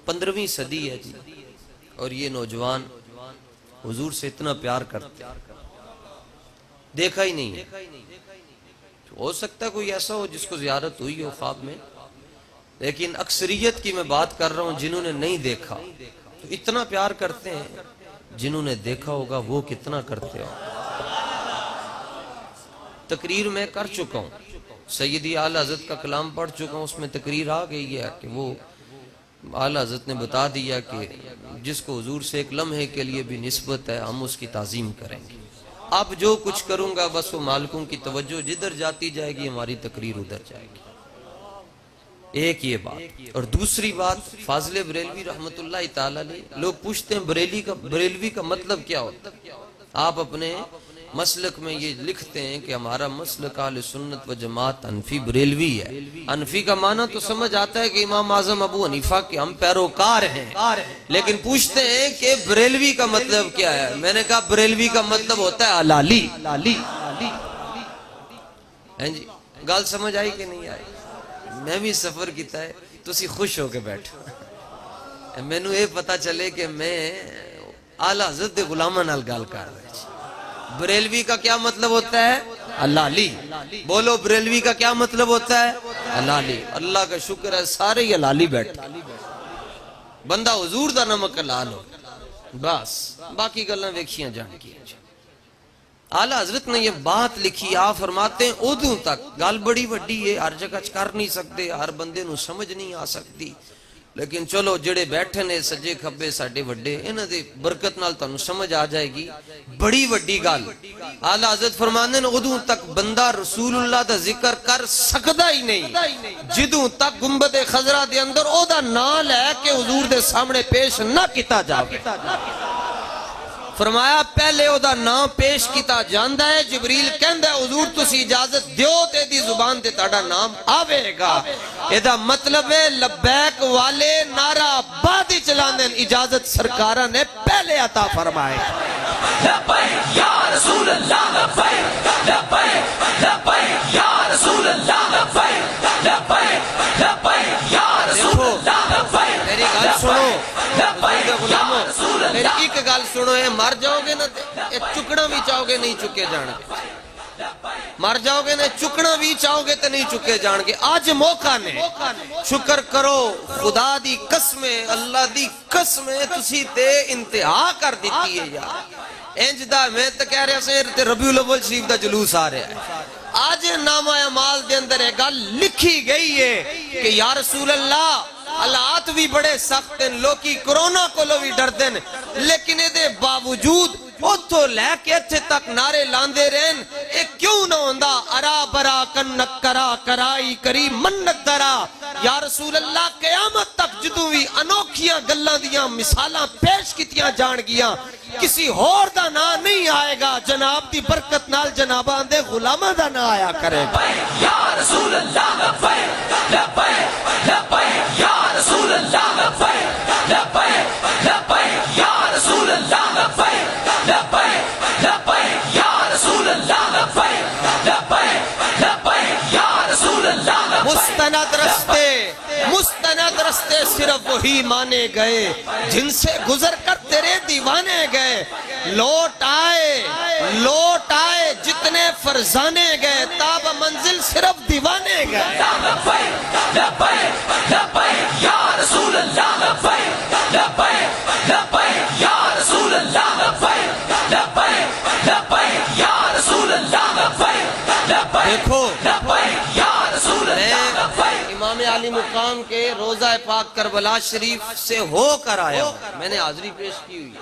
15ویں صدی ہے جی، اور یہ نوجوان حضور سے اتنا پیار کرتے، دیکھا ہی نہیں ہے۔ ہو سکتا ہے کوئی ایسا ہو جس کو زیارت ہوئی ہو خواب میں، لیکن اکثریت کی میں بات کر رہا ہوں جنہوں نے نہیں دیکھا تو اتنا پیار کرتے ہیں، جنہوں نے دیکھا ہوگا وہ کتنا کرتے ہو۔ تقریر میں کر چکا ہوں، سیدی اعلیٰ حضرت کا کلام پڑھ چکا ہوں، اس میں تقریر آ گئی ہے کہ وہ اعلیٰ حضرت نے بتا دیا کہ جس کو حضور سے ایک لمحے کے لیے بھی نسبت ہے ہم اس کی تعظیم کریں گے۔ اب جو کچھ کروں گا بس وہ مالکوں کی توجہ جدھر جاتی جائے گی ہماری تقریر ادھر جائے گی۔ ایک یہ بات، اور دوسری بات فاضل بریلوی رحمت اللہ تعالی علیہ، لوگ پوچھتے ہیں بریلوی کا مطلب کیا ہوتا ہے؟ آپ اپنے مسلک میں یہ لکھتے ہیں کہ ہمارا مسلک اہل سنت و جماعت حنفی بریلوی ہے۔ حنفی کا معنی تو سمجھ آتا ہے کہ امام اعظم ابو حنیفہ کے ہم پیروکار ہیں، لیکن پوچھتے ہیں کہ بریلوی کا مطلب کیا ہے؟ میں نے کہا بریلوی کا مطلب ہوتا ہے علالی۔ جی گال سمجھ آئی کہ نہیں آئی؟ میں بھی سفر کیتا ہے تو اسی خوش ہو کے بیٹھا، میں نے یہ پتا چلے کہ میں اعلیٰ حضرت غلامہ نال گال کر رہا ہے۔ بریلوی کا کیا مطلب ہوتا ہے؟ علالی۔ بولو بریلوی کا کیا مطلب ہوتا ہے؟ علالی۔ اللہ کا شکر ہے سارے ہی علالی بیٹھے، بندہ حضور دا نمک حلال ہو بس، باقی گلاں ویکھیاں جان کی۔ اعلیٰ حضرت نے یہ بات لکھی، آپ فرماتے ہیں ادوں تک گل بڑی وڈی ہے، ہر جگہ کر نہیں سکتے، ہر بندے نو سمجھ نہیں آ سکتی، لیکن چلو جڑے بیٹھے نے سجے کھبے ساڈے وڈے، انہاں دی برکت نال تانوں سمجھ آ جائے گی بڑی وڈی گل۔ اعلیٰ حضرت فرماندے نے ادوں تک بندہ رسول اللہ دا ذکر کر سکدا ہی نہیں جدوں تک گنبد خضرا دے اندر او دا نام لے کے حضور دے سامنے پیش نہ کیتا جاوے۔ فرمایا پہلے او دا نام پیش کیتا جاندا ہے، جبریل کہندا ہے حضور تسی اجازت دیو تے دی زبان تے تہاڈا نام آوے گا۔ ایدا مطلب ہے لبیک والے نعرہ بعد چلاندے، اجازت سرکاراں نے پہلے عطا فرمائے۔ لبیک یا رسول اللہ، لبیک لبیک لبیک یا رسول اللہ، لبیک لبیک لبیک یا رسول اللہ، لبیک۔ میری گل سنو غلامو، میری ایک گل سنو، اے مر جاؤ گے نا اے چکنا بھی چاہو گے نہیں چکے جان گے، مر جاؤ گے نا چکنا بھی چاہو گے تو نہیں چکے جان گے۔ آج موقع نے شکر کرو، خدا دی قسمیں اللہ دی قسمیں تسی تے انتہا کر دیتی ہے یار۔ انج دا میں تو کہہ رہا سے ربیع الاول شریف دا جلوس آ رہا ہے، آج نامہ اعمال دے اندر ایک گل لکھی گئی ہے کہ یا رسول اللہ حالات بھی بڑے سخت ہیں، لوکی کرونا کو لو بھی ڈردیں، لیکن دے باوجود اتھو لے کے اتھے تک نعرے لاندے رہن، ایک کیوں نہ ہوندہ ارا برا کنک کرا کرائی کری منک درا۔ یا رسول اللہ قیامت تک جدوں بھی انوکھیاں گلاں دیاں مثالاں پیش کیتیاں جان گیاں، کسی اور دا نا نہیں آئے گا، جناب دی برکت نال جناباں دے غلامہ دا نا آیا کرے گا۔ یا رسول اللہ لبیک لبیک لبیک یا رسول اللہ، لبیک لبیک لبیک یا رسول اللہ، لبیک لبیک لبیک یا رسول اللہ، لبیک لبیک لبیک یا رسول اللہ۔ مستند رستے صرف وہی مانے گئے جن سے گزر کر تیرے دیوانے گئے، لوٹ آئے جتنے فرزانے گئے، تاب منزل صرف دیوانے گئے۔ لبیک لبیک لبیک یا رسول اللہ، لبیک لبیک لبیک یا رسول اللہ، لبیک لبیک لبیک یا رسول اللہ، لبیک لبیک دیکھو لبیک یا رسول اللہ۔ امام علی مقام کے روضہ پاک کربلا شریف سے ہو کر آیا ہوں، میں نے حاضری پیش کی ہوئی ہے،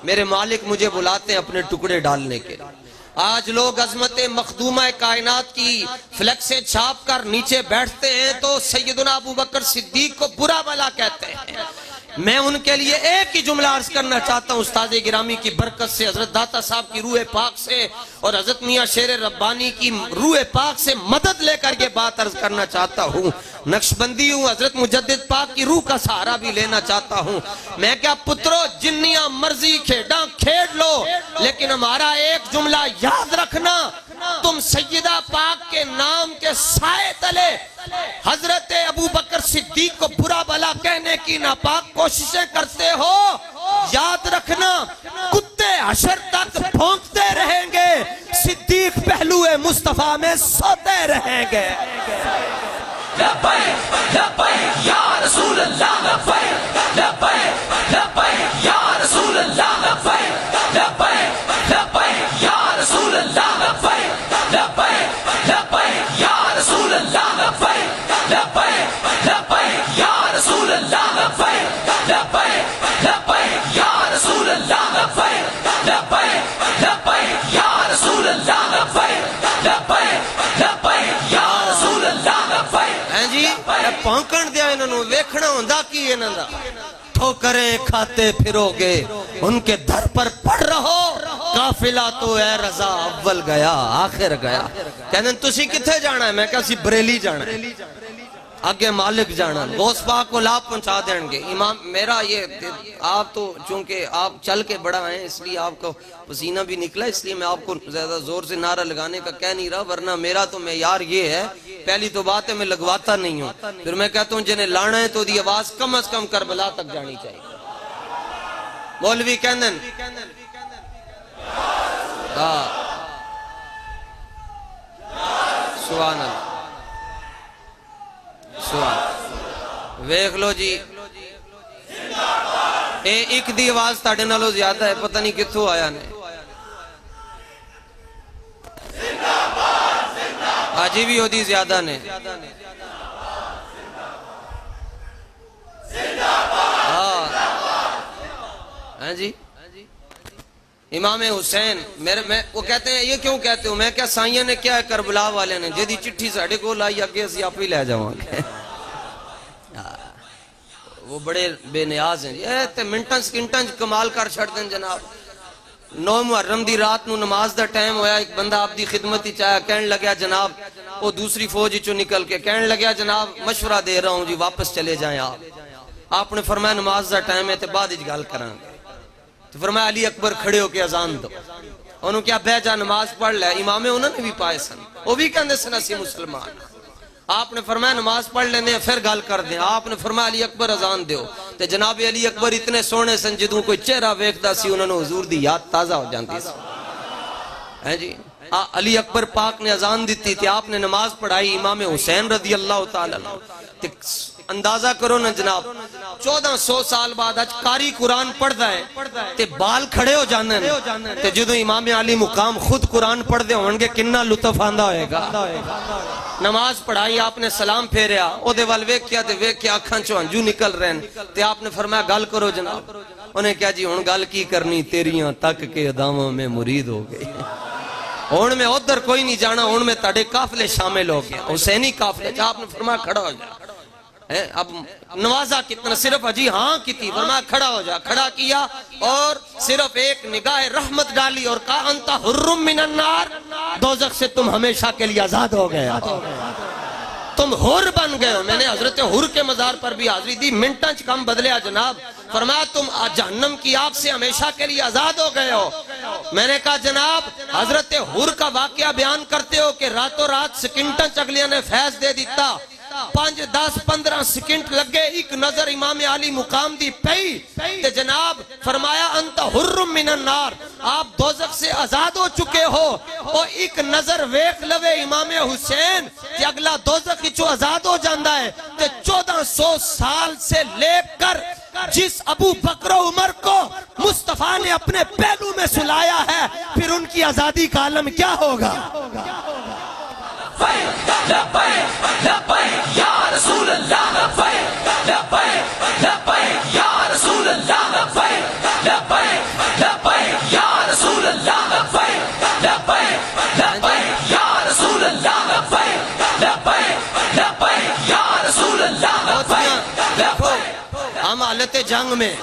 میرے مالک مجھے بلاتے ہیں اپنے ٹکڑے ڈالنے کے۔ آج لوگ عظمت مخدومہ کائنات کی فلیکسیں چھاپ کر نیچے بیٹھتے ہیں تو سیدنا ابو بکر صدیق کو برا بھلا کہتے ہیں۔ میں ان کے لیے ایک ہی جملہ عرض کرنا چاہتا ہوں، استاد گرامی کی برکت سے، حضرت داتا صاحب کی روح پاک سے اور حضرت میاں شیر ربانی کی روح پاک سے مدد لے کر یہ بات عرض کرنا چاہتا ہوں۔ نقشبندی ہوں, حضرت مجدد پاک کی روح کا سہارا بھی لینا چاہتا ہوں. میں کیا پترو جنیاں مرضی کھیڑاں کھیڑ لو, لیکن ہمارا ایک جملہ یاد رکھنا, تم سیدہ پاک کے نام کے سائے تلے حضرت ابو بکر صدیق کو برا بھلا کہنے کی ناپاک کوششیں کرتے ہو. یاد رکھنا کتے حشر تک بھونکتے رہیں گے, صدیق پہلو مصطفیٰ میں سوتے رہیں گے. لبیک لبیک یا رسول اللہ, لبیک لبیک لبیک یا رسول اللہ, لبیک لبیک لبیک یا رسول اللہ, لبیک لبیک لبیک یا رسول اللہ, لبیک لبیک لبیک یا رسول اللہ, لبیک لبیک لبیک یا رسول اللہ, لبیک لبیک لبیک یا رسول اللہ, لبیک لبیک لبیک یا رسول اللہ, لبیک. ہیں جی پونکن دیا انہوں نے ویکھنا ہوندا کی انہوں دا ٹھوکریں کھاتے پھرو گے, ان کے در پر پڑ رہو, قافلہ تو اے رضا اول گیا آخر گیا. کہنے تسی کتھے جانا ہے؟ میں کہا سی بریلی جانا ہے, آگے مالک جانا, غوث پاک کو لاب پہنچا دیں گے. امام میرا یہ آپ تو چونکہ آپ چل کے بڑا ہیں اس لیے آپ کو پسینہ بھی نکلا, اس لیے میں آپ کو زیادہ زور سے نعرہ لگانے کا کہہ نہیں رہا, ورنہ میرا تو معیار یہ ہے, پہلی تو بات ہے میں لگواتا نہیں ہوں, پھر میں کہتا ہوں جنہیں لانا ہے تو دی آواز کم از کم کربلا تک جانی چاہیے. مولوی کہندن سبحان اللہ سبحان. ویکھ لو جی ایک دی آواز تاڑے نالو زیادہ ہے, پتہ نہیں کتھوں آیا نے. آجی بھی ہو دی زیادہ نے. ہاں جی امام حسین وہ کہتے ہیں یہ کیوں کہتے ہو؟ میں کیا سائیاں نے کیا ہے کربلا والے نے جیدی چٹھی ساڑھے کو لائی اگے اسی آپ ہی لے جاؤں گے. وہ بڑے بے نیاز ہیں جی, تے منٹن سکنٹن کمال کر چھڑ دیں جناب. 9 محرم دی رات نو نماز دا ٹائم ہویا, ایک بندہ آپ دی خدمت ہی چاہیا, کہن لگیا جناب وہ دوسری فوج چو نکل کے کہن لگیا جناب مشورہ دے رہا ہوں جی واپس چلے جائیں آپ. آپ نے فرمایا نماز دا ٹائم ہے تے بعد اج گل کریں گے. تو فرمایا علی اکبر کھڑے ہو کے اذان دو. انہوں کیا بہ جا نماز پڑھ لے, امام انہوں نے بھی پائے سن, وہ بھی کہندے سن اسی مسلمان. آپ نے فرمایا نماز پڑھ لینے پھر گل کر دیں. آپ نے فرمایا علی اکبر اذان دیو. تے جناب علی اکبر اتنے سونے سن جدوں کوئی چہرہ ویکھدا سی انہوں نے حضور دی یاد تازہ ہو جاندی سی. ہیں جی علی اکبر پاک نے اذان دیتی تھی, آپ نے نماز پڑھائی, امام حسین رضی اللہ تعالی عنہ اندازہ کرو نا جناب 1400 سال بعد آج قاری قرآن پڑھ دا ہے تے بال کھڑے ہو جانے تے جدو امام علی مقام خود قرآن پڑھ دے ہونگے کننا لطف آندہ ہوئے گا. نماز پڑھائی, آپ نے سلام پھیریا, او دے وال ویک کیا تے ویک کیا اکھاں چو انجو نکل رہن تے آپ نے فرمایا گل کرو جناب. انہیں کیا جی ہون گل کی کرنی, تیریاں تک کے اداموں میں مرید ہو گئی, ہون میں ادھر کوئی نہیں جانا, ہون میں تاڑے قافلے شامل ہو گیا, حسینی قافلے. آپ نے فرمایا کھڑا ہو جا. اب نوازا کتنا, صرف اجی ہاں کی تھی, فرمایا کھڑا ہو جا. کھڑا کیا اور صرف ایک نگاہ رحمت ڈالی اور کہا انت حرم من النار, دوزخ سے تم ہمیشہ کے لیے آزاد ہو گئے, تم حر بن گئے ہو. میں نے حضرت حر کے مزار پر بھی حاضری دی, منٹنچ کم بدلیا جناب. فرمایا تم جہنم کی آگ سے ہمیشہ کے لیے آزاد ہو گئے ہو. میں نے کہا جناب حضرت حر کا واقعہ بیان کرتے ہو کہ راتوں رات سکنٹن چگلیاں نے فیض دے دیتا, 5 10 15 سکنٹ لگے, ایک نظر امام علی مقام دی پئی تے جناب فرمایا انت حرم من النار, آپ دوزخ سے آزاد ہو چکے ہو. اور ایک نظر ویکھ لوے امام حسین کہ اگلا دوزخ ہی چو آزاد ہو جاندہ ہے. تے 1400 سال سے لے کر جس ابو بکر و عمر کو مصطفیٰ نے اپنے پہلو میں سلایا ہے, پھر ان کی آزادی کا عالم کیا ہوگا؟ لبیک لبیک یا رسول اللہ, لبیک لبیک لبیک یا رسول اللہ, لبیک لبیک لبیک یا رسول اللہ, لبیک لبیک لبیک یا رسول اللہ, لبیک لبیک لبیک یا رسول اللہ. دیکھو ہم حالت جنگ میں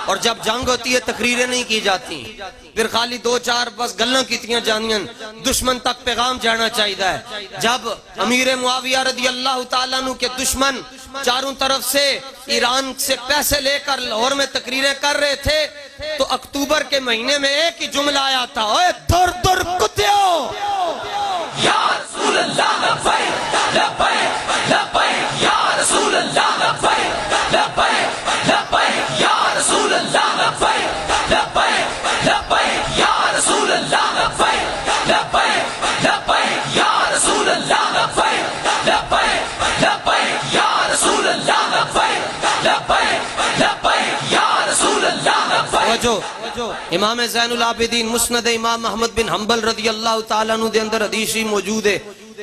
اور جب جنگ ہوتی ہے تقریریں نہیں کی جاتی، پھر خالی دو چار بس گلاں کیتیاں جانیاں، دشمن تک پیغام جانا چاہیے ہے۔ جب امیر معاویہ رضی اللہ تعالیٰ عنہ کے دشمن چاروں طرف سے ایران سے پیسے لے کر لاہور میں تقریریں کر رہے تھے تو اکتوبر کے مہینے میں ایک ہی جملہ آیا تھا، اوے در در کتیو، یا رسول اللہ لبیک لبیک لبیک یا رسول اللہ لبیک لبیک لبیک یا رسول اللہ لبیک لبیک لبیک یا رسول اللہ لبیک لبیک لبیک یا رسول اللہ لبیک لبیک لبیک یا رسول اللہ لبیک لبیک لبیک یا رسول اللہ لبیک۔ جو امام زین العابدین مسند امام محمد بن حنبل رضی اللہ تعالیٰ عنہ دے اندر حدیثی موجود ہے۔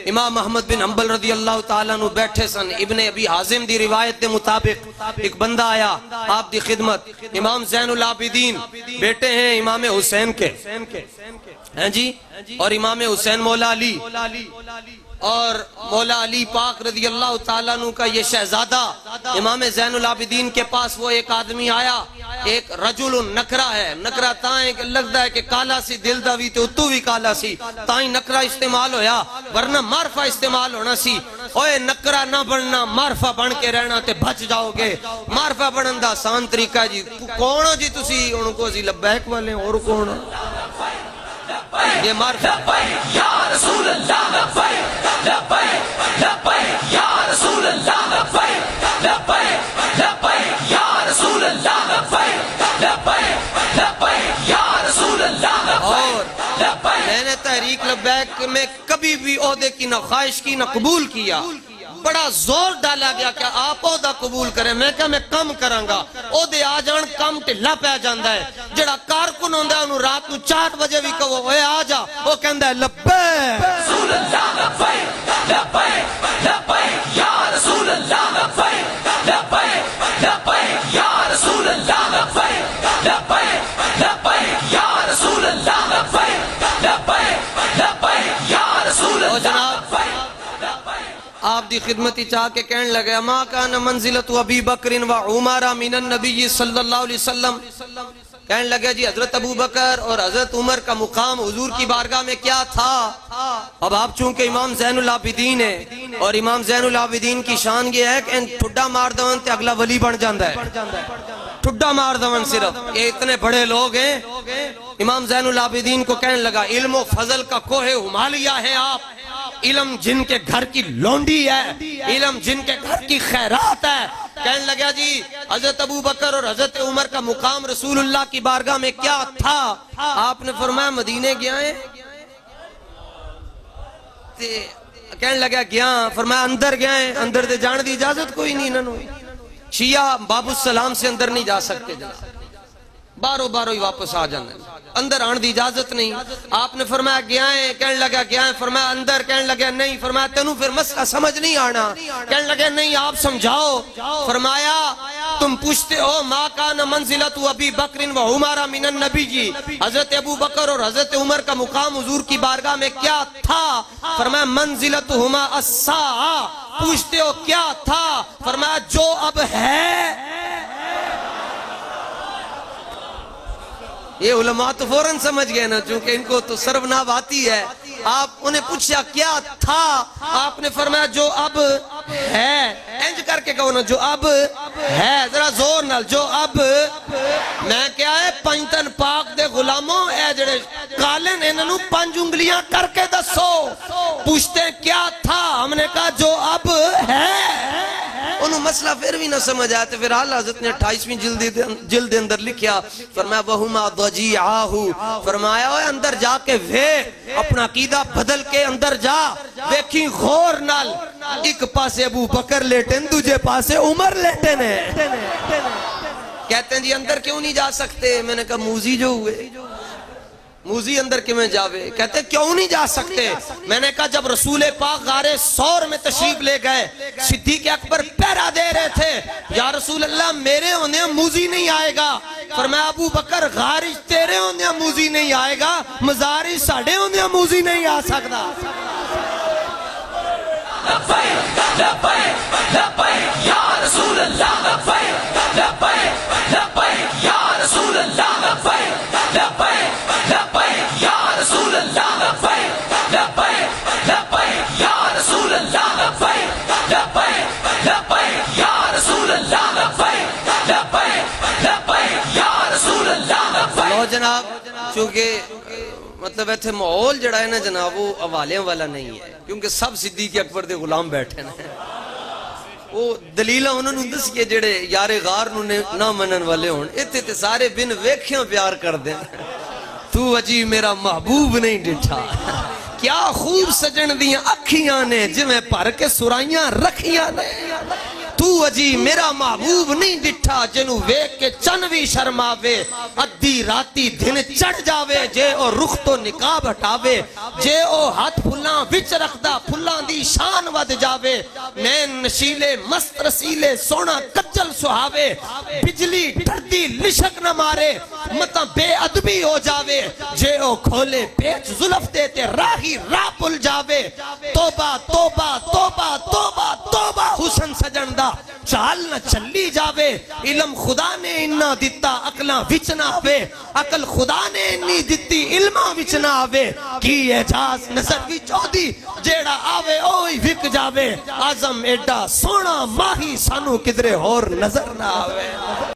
امام محمد بن حنبل رضی اللہ تعالیٰ عنہ بیٹھے سن، ابن ابی حازم دی روایت دے مطابق ایک بندہ آیا آپ دی خدمت، امام زین العابدین بیٹے ہیں امام حسین کے ہیں جی، اور امام حسین مولا علی، اور مولا علی پاک رضی اللہ تعالیٰ عنہ کا یہ شہزادہ امام زین العابدین کے پاس وہ ایک آدمی آیا، ایک رجل نکرہ ہے، نکرہ تائیں کہ لگتا ہے کہ کالا سی دل دا بھی تو اتو بھی کالا سی، تائیں نکرہ استعمال ہویا ورنہ معرفہ استعمال ہونا سی۔ اوے نکرہ نہ بننا، معرفہ بن کے رہنا تے بچ جاؤ گے۔ معرفہ بنن دا آسان طریقہ ہے جی، کون ہو جی تسی ان کو سی لبیک والے اور کون ہو؟ یہ معرفہ لبیک یا رسول اللہ لبیک لبیک لبیک یا رسول اللہ لبیک لبیک لبیک یا رسول اللہ لبیک لبیک لبیک یا رسول اللہ اور لبیک۔ میں نے تحریک لبیک میں کبھی بھی عہدے کی نہ خواہش کی نہ قبول کیا، بڑا زور ڈالا گیا کہ آپ عہدہ قبول کریں، میں کہا میں کم کرانگا، عہدے آ جان کم ٹھلا پہ جاندہ ہے، جڑا کارکن ہوندہ ہے انہوں رات کو 4 بجے بھی کہو اے آ جا، وہ کہندہ ہے لبیک رسول اللہ لبیک لبیک لبیک یا رسول اللہ لبیک لبیک لبیک یا رسول اللہ لبیک لبیک لبیک یا رسول اللہ لبیک لبیک لبیک یا رسول اور اللہ جناب آپ دی خدمتی چاہ کے کہنے لگے ما کان منزلت ابی بکر و عمر من النبی صلی اللہ علیہ وسلم، کہنے لگے جی حضرت ابو بکر اور حضرت عمر کا مقام حضور کی بارگاہ میں کیا تھا؟ اب آپ چونکہ امام زین العابدین ہے اور امام زین العابدین کی شان یہ ہے کہ ٹھڈا مار دون تے اگلا ولی بن جاندہ ہے، ٹھڈا مار دون صرف، یہ اتنے بڑے لوگ ہیں۔ امام زین العابدین کو کہنے لگا علم و فضل کا کوہ ہمالیہ ہے آپ، علم جن کے گھر کی لونڈی ہے، علم جن کے گھر کی خیرات ہے۔ کہنے لگا جی حضرت ابو بکر اور حضرت عمر کا مقام رسول اللہ کی بارگاہ میں کیا تھا؟ آپ نے فرمایا مدینے گیا ہے، کہنے لگا گیا، فرمایا اندر گیا ہے، اندر دے جان دی اجازت کوئی نہیں انہوں، شیعہ باب السلام سے اندر نہیں جا سکتے جناب، بارو ہی واپس آ جانا، اندر آن دی اجازت نہیں۔ آپ نے فرمایا گیا ہے، کہنے لگا گیا ہے، فرمایا اندر، کہنے لگا نہیں، فرمایا تینوں پھر مسئلہ سمجھ نہیں آنا، کہنے لگا نہیں آپ سمجھاؤ، فرمایا تم پوچھتے ہو ما کان منزلت ابی بکر و عمر من النبی جی، حضرت ابو بکر اور حضرت عمر کا مقام حضور کی بارگاہ میں کیا تھا؟ فرمایا منزلتہما الساعہ، پوچھتے ہو کیا تھا؟ فرمایا جو اب ہے۔ یہ علماء تو فوراً سمجھ گئے نا، چونکہ ان کو تو سروناب آتی ہے۔ آپ انہیں پوچھا کیا تھا؟ آپ نے فرمایا جو اب ہے، انج کر کے کہو نا جو اب ہے، ذرا زور نال، جو اب میں کیا ہے پنجتن پاک دے غلاموں اے جڑے کالن انہوں 5 انگلیاں کر کے دسو، پوچھتے ہیں کیا تھا؟ ہم نے کہا جو اب ہے۔ انہوں مسئلہ پھر بھی نہ سمجھ آتے، پھر اعلیٰ حضرت نے 28ویں جلد اندر لکھیا، فرمایا وَهُمَا ضَجِيعَاهُ، فرمایا ہوئے اندر جا کے اپنا عقیدہ بدل کے اندر جا، دیکھیں غور نال، ایک پاسے ابو بکر لیٹن، دوجے پاسے عمر لیٹن ہے۔ کہتے ہیں جی اندر کیوں نہیں جا سکتے؟ میں نے کہا موزی جو ہوئے، موزی اندر کی میں جاوے، کہتے کیوں نہیں جا سکتے؟ میں نے کہا جب رسول پاک غار ثور میں تشریف لے گئے، صدیق اکبر پہرا دے رہے تھے، یا رسول اللہ میرے ہونے موزی نہیں آئے گا، فرمایا ابو بکر غارج تیرے ہونے موزی نہیں آئے گا، مزاری ساڑھے ہونے موزی نہیں آ سکتا۔ لبیک لبیک لبیک یا رسول اللہ لبیک لبیک لبیک یا جناب چونکہ مطلب ایتھے ماحول جڑا ہے نا جناب وہ حوالیاں والا نہیں ہے کیونکہ سب صدیق اکبر دے غلام بیٹھے ہیں وہ دلیلہ انہوں نے دسیے جڑے یار غار نہ منن والے ہون ایتھے تے سارے بن ویکھیاں پیار کر دیں تو اجی میرا محبوب نہیں ڈٹھا کیا خوب سجن دیاں اکھیاں نے جویں بھر کے سرائیاں رکھیاں نے تو اجی میرا محبوب نہیں ڈٹھا جنوں ویکھ کے چن وی شرماوے ادھی راتی دن چڑھ جاوے جے او رخ تو نقاب ہٹاوے جے او ہاتھ پھلاں وچ رکھدا پھلاں دی شان ود جاوے نین نشیلے مست رسیلے سونا کچل سہاوے بجلی ڈردی لشک نہ مارے متا بے ادبی ہو جاوے جے او کھولے پیچ زلف دے تے راہی راہ بھل جاوے توبہ توبہ توبہ توبہ توبہ حسن سجن دا چال نہ چلی جاوے علم خدا نے انہا دیتا عقلاں وچ نہ آوے عقل خدا نے انی دیتی علماں وچ نہ آوے کی اعجاز نظر وچ چودی جیڑا آوے اوہی وک جاوے آزم ایڈا سونا ماہی سانو کدرے اور نظر نہ آوے